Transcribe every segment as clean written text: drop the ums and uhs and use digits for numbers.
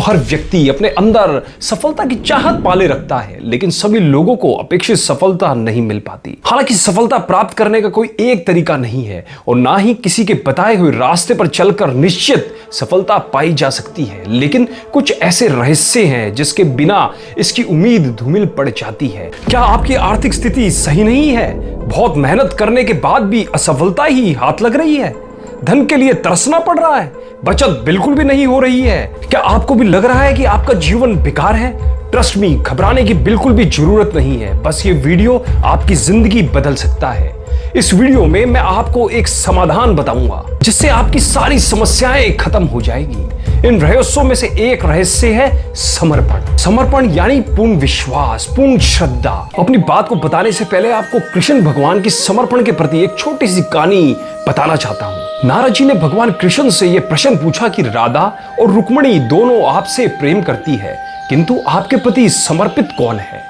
हर व्यक्ति अपने अंदर सफलता की चाहत पाले रखता है, लेकिन सभी लोगों को अपेक्षित सफलता नहीं मिल पाती। हालांकि सफलता प्राप्त करने का कोई एक तरीका नहीं है और ना ही किसी के बताए हुए रास्ते पर चलकर निश्चित सफलता पाई जा सकती है, लेकिन कुछ ऐसे रहस्य हैं जिसके बिना इसकी उम्मीद धूमिल पड़ जाती है। क्या आपकी आर्थिक स्थिति सही नहीं है? बहुत मेहनत करने के बाद भी असफलता ही हाथ लग रही है? धन के लिए तरसना पड़ रहा है? बचत बिल्कुल भी नहीं हो रही है? क्या आपको भी लग रहा है कि आपका जीवन बेकार है? ट्रस्ट मी, घबराने की बिल्कुल भी जरूरत नहीं है। बस ये वीडियो आपकी जिंदगी बदल सकता है। इस वीडियो में मैं आपको एक समाधान बताऊंगा जिससे आपकी सारी समस्याएं खत्म हो जाएगी। इन रहस्यों में से एक रहस्य है समर्पण। समर्पण यानी पूर्ण विश्वास, पूर्ण श्रद्धा। अपनी बात को बताने से पहले आपको कृष्ण भगवान की समर्पण के प्रति एक छोटी सी कहानी बताना चाहता हूँ। नारद जी ने भगवान कृष्ण से यह प्रश्न पूछा कि राधा और रुक्मिणी दोनों आपसे प्रेम करती है, किंतु आपके प्रति समर्पित कौन है?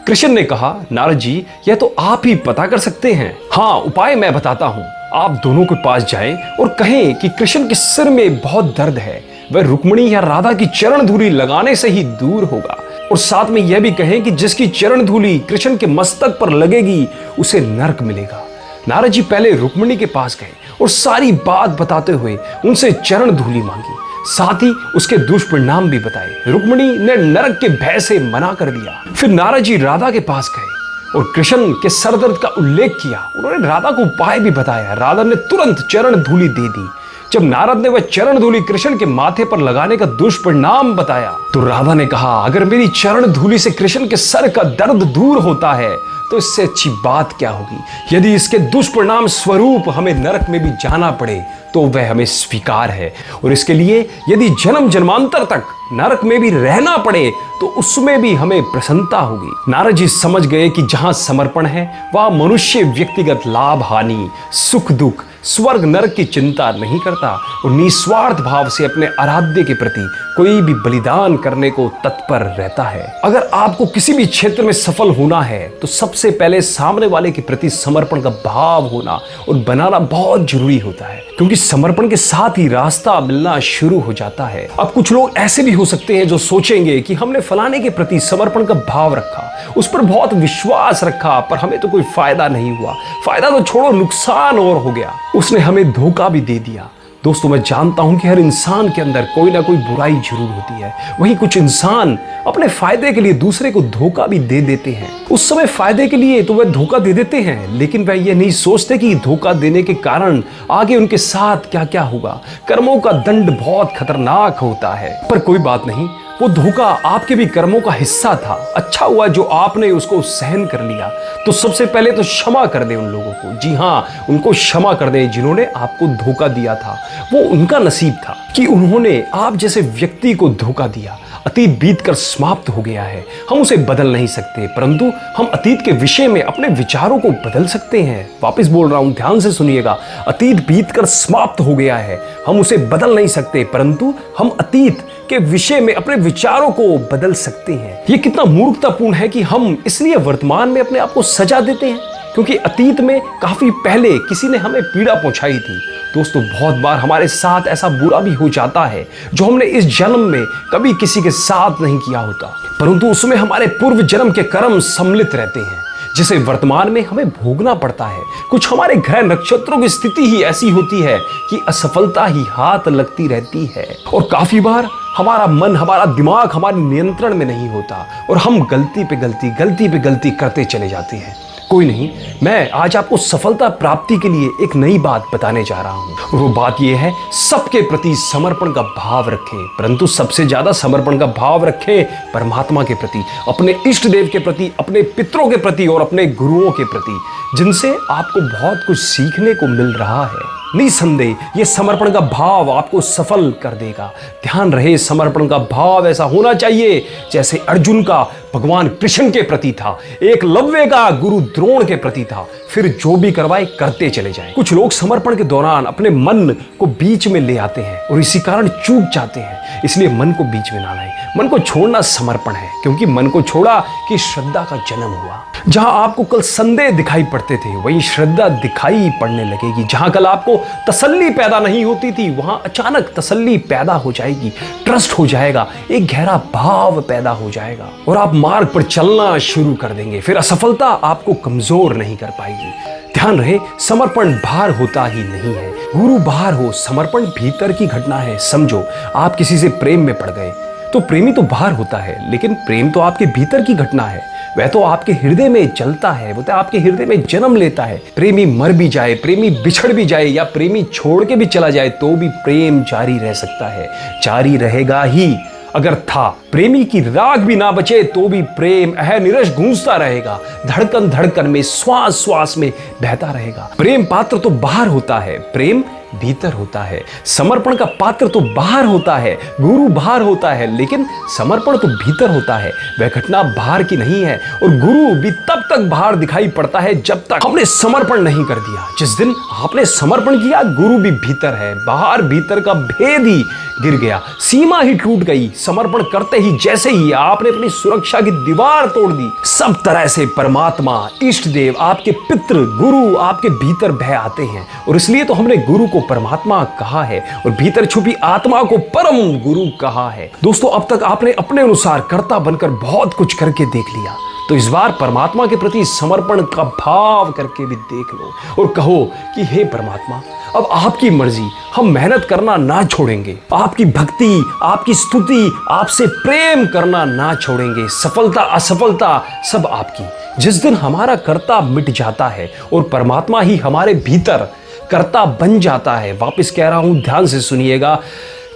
कृष्ण ने कहा, नारद जी, यह तो आप ही पता कर सकते हैं। हाँ, उपाय मैं बताता हूँ। आप दोनों के पास जाएं और कहें कि कृष्ण के सिर में बहुत दर्द है, वह रुक्मिणी या राधा की चरण धूलि लगाने से ही दूर होगा। और साथ में यह भी कहें कि जिसकी चरण धूलि कृष्ण के मस्तक पर लगेगी उसे नरक मिलेगा। नारद जी पहले रुक्मिणी के पास गए और सारी बात बताते हुए उनसे चरण धूलि मांगी, साथ ही उसके दुष्परिणाम भी बताए। रुक्मिणी ने नरक के भय से मना कर दिया। फिर नारद जी राधा के पास गए और कृष्ण के सरदर्द का उल्लेख किया। उन्होंने राधा को उपाय भी बताया। राधा ने तुरंत चरण धूलि दे दी। जब नारद ने वह चरण धूलि कृष्ण के माथे पर लगाने का दुष्परिणाम बताया तो राधा ने कहा, अगर मेरी चरण धूलि से कृष्ण के सर का दर्द दूर होता है तो इससे अच्छी बात क्या होगी। यदि इसके दुष्परिणाम स्वरूप हमें नरक में भी जाना पड़े तो वह हमें स्वीकार है, और इसके लिए यदि जन्म जन्मांतर तक नरक में भी रहना पड़े तो उसमें भी हमें प्रसन्नता होगी। नारद जी समझ गए कि जहां समर्पण है वहां मनुष्य व्यक्तिगत लाभ हानि, सुख दुख, स्वर्ग नरक की चिंता नहीं करता और निस्वार्थ भाव से अपने आराध्य के प्रति कोई भी बलिदान करने को तत्पर रहता है। अगर आपको किसी भी क्षेत्र में सफल होना है तो सबसे पहले सामने वाले के प्रति समर्पण का भाव होना और बनाना बहुत जरूरी होता है, क्योंकि समर्पण के साथ ही रास्ता मिलना शुरू हो जाता है। अब कुछ लोग ऐसे भी हो सकते हैं जो सोचेंगे कि हमने फलाने के प्रति समर्पण का भाव रखा, उस पर बहुत विश्वास रखा, पर हमें तो कोई फायदा नहीं हुआ। फायदा तो छोड़ो, नुकसान और हो गया, उसने हमें धोखा भी दे दिया। दोस्तों, मैं जानता हूं कि हर इंसान के अंदर कोई ना कोई बुराई जरूर होती है। वहीं कुछ इंसान अपने फायदे के लिए दूसरे को धोखा भी दे देते हैं। उस समय फायदे के लिए तो वह धोखा दे देते हैं, लेकिन वह ये नहीं सोचते कि धोखा देने के कारण आगे उनके साथ क्या क्या होगा। कर्मों का दंड बहुत खतरनाक होता है, पर कोई बात नहीं, वो धोखा आपके भी कर्मों का हिस्सा था। अच्छा हुआ जो आपने उसको सहन कर लिया। तो सबसे पहले तो क्षमा कर दें उन लोगों को। जी हाँ, उनको क्षमा कर दें जिन्होंने आपको धोखा दिया था। वो उनका नसीब था कि उन्होंने आप जैसे व्यक्ति को धोखा दिया। अतीत बीतकर समाप्त हो गया है, हम उसे बदल नहीं सकते, परंतु हम अतीत के विषय में अपने विचारों को बदल सकते हैं। वापस बोल रहा हूं, ध्यान से सुनिएगा। अतीत बीतकर समाप्त हो गया है, हम उसे बदल नहीं सकते, परंतु हम अतीत के विषय में अपने विचारों को बदल सकते हैं। ये कितना मूर्खतापूर्ण है कि हम इसलिए वर्तमान में अपने आप को सजा देते हैं क्योंकि अतीत में काफी पहले किसी ने हमें पीड़ा पहुंचाई थी। दोस्तों, बहुत बार हमारे साथ ऐसा बुरा भी हो जाता है जो हमने इस जन्म में कभी किसी के साथ नहीं किया होता, परंतु उसमें हमारे पूर्व जन्म के कर्म सम्मिलित रहते हैं जिसे वर्तमान में हमें भोगना पड़ता है। कुछ हमारे ग्रह नक्षत्रों की स्थिति ही ऐसी होती है कि असफलता ही हाथ लगती रहती है, और काफी बार हमारा मन, हमारा दिमाग हमारे नियंत्रण में नहीं होता और हम गलती पे गलती करते चले जाते हैं। कोई नहीं, मैं आज आपको सफलता प्राप्ति के लिए एक नई बात बताने जा रहा हूं, और वो बात यह है, सबके प्रति समर्पण का भाव रखें, परंतु सबसे ज्यादा समर्पण का भाव रखें परमात्मा के प्रति, अपने इष्ट देव के प्रति, अपने पितरों के प्रति और अपने गुरुओं के प्रति, जिनसे आपको बहुत कुछ सीखने को मिल रहा है। निसंदेह ये समर्पण का भाव आपको सफल कर देगा। ध्यान रहे, समर्पण का भाव ऐसा होना चाहिए जैसे अर्जुन का भगवान कृष्ण के प्रति था, एकलव्य का गुरु द्रोण के प्रति था। फिर जो भी करवाए करते चले जाएं। कुछ लोग समर्पण के दौरान अपने मन को बीच में ले आते हैं और इसी कारण चूक जाते हैं। इसलिए मन को बीच में ना लाएं। मन को छोड़ना समर्पण है, क्योंकि मन को छोड़ा कि श्रद्धा का जन्म हुआ। जहां आपको कल संदेह दिखाई पड़ते थे वहीं श्रद्धा दिखाई पड़ने लगेगी। जहां कल आपको तसल्ली पैदा नहीं होती थी वहां अचानक तसल्ली पैदा हो जाएगी, ट्रस्ट हो जाएगा, एक गहरा भाव पैदा हो जाएगा और आप मार्ग पर चलना शुरू कर देंगे। फिर असफलता आपको कमजोर नहीं कर पाएगी। ध्यान रहे, समर्पण बाहर होता ही नहीं है, गुरु बाहर हो, समर्पण भीतर की घटना है। समझो, आप किसी से प्रेम में पड़ गए तो प्रेमी तो बाहर होता है, लेकिन प्रेम तो आपके भीतर की घटना है। वह तो आपके हृदय में चलता है, वो तो आपके हृदय में जन्म लेता है। प्रेमी मर भी जाए, प्रेमी बिछड़ भी जाए या प्रेमी छोड़ के भी चला जाए तो भी प्रेम जारी रह सकता है, जारी रहेगा ही। अगर था प्रेमी की राग भी ना बचे तो भी प्रेम अहनिरश गूंजता रहेगा, धड़कन धड़कन में, श्वास श्वास में बहता रहेगा। प्रेम पात्र तो बाहर होता है, प्रेम भीतर होता है। समर्पण का पात्र तो बाहर होता है, गुरु बाहर होता है, लेकिन समर्पण तो भीतर होता है। वह घटना बाहर की नहीं है और गुरु भी तब तक बाहर दिखाई पड़ता है जब तक हमने समर्पण नहीं कर दिया। जिस दिन आपने समर्पण किया, गुरु भी भीतर है, बाहर भीतर का भेद ही गिर गया, सीमा ही टूट गई। समर्पण करते ही जैसे ही आपने अपनी सुरक्षा की दीवार तोड़ दी, सब तरह से परमात्मा, इष्ट देव, आपके पितृ, गुरु आपके भीतर बह आते हैं। और इसलिए तो हमने गुरु को परमात्मा कहा है और भीतर छुपी आत्मा को परम गुरु कहा है। दोस्तों, अब तक आपने अपने अनुसार कर्ता बनकर बहुत कुछ करके देख लिया, तो इस बार परमात्मा के प्रति समर्पण का भाव करके भी देख लो और कहो कि हे परमात्मा, अब आपकी मर्जी, हम मेहनत करना ना छोड़ेंगे, आपकी भक्ति, आपकी स्तुति, आपसे प्रेम करना ना छोड़ेंगे। सफलता असफलता सब आपकी। जिस दिन हमारा कर्ता मिट जाता है और परमात्मा ही हमारे भीतर कर्ता बन जाता है, वापस कह रहा हूं, ध्यान से सुनिएगा,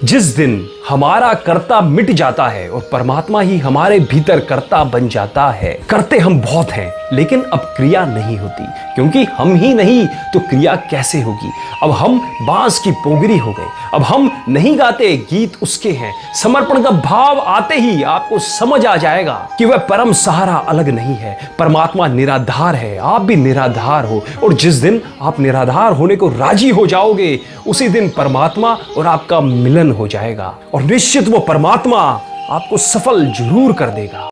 जिस दिन हमारा कर्ता मिट जाता है और परमात्मा ही हमारे भीतर कर्ता बन जाता है। करते हम बहुत हैं लेकिन अब क्रिया नहीं होती, क्योंकि हम ही नहीं तो क्रिया कैसे होगी। अब हम बांस की पोगरी हो गए, अब हम नहीं गाते, गीत उसके हैं। समर्पण का भाव आते ही आपको समझ आ जाएगा कि वह परम सहारा अलग नहीं है, परमात्मा निराधार है, आप भी निराधार हो। और जिस दिन आप निराधार होने को राजी हो जाओगे, उसी दिन परमात्मा और आपका मिलन हो जाएगा और निश्चित वो परमात्मा आपको सफल जरूर कर देगा।